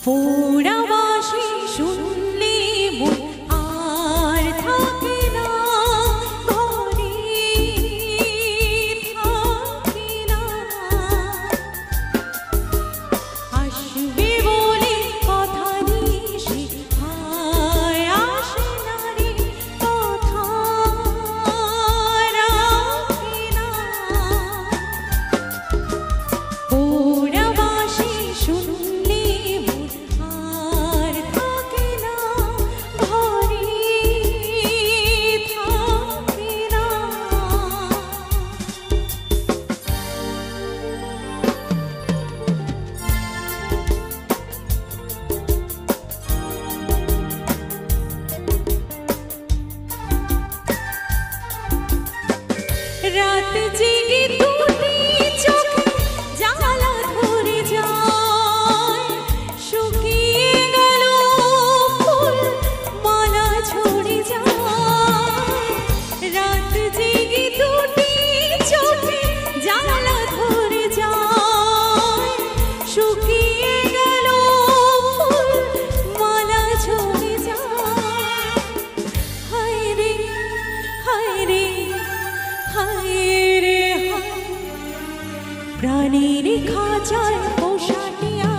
পোড়াবাসি শুনলে মন আর থাকে না ঘরে, থাকে না। আসবে বলে কথা নিশি হায় আসে না রে, কথা রাখে না। পোড়াবাসি শুনলে মন আর থাকে না ঘরে, থাকে না। রাত জেগে দুটি চোখে জ্বালা ধরে যায়, শুকিয়ে গেল ফুল মালা ঝরে যায়। রাত জেগে দুটি চোখে জ্বালা ধরে যায়, শুকিয়ে গেল ফুল মালা ঝরে যায়। হায় রে হায় রে হায় রে হায়, প্রাণের খাঁচায় পোষা টিয়া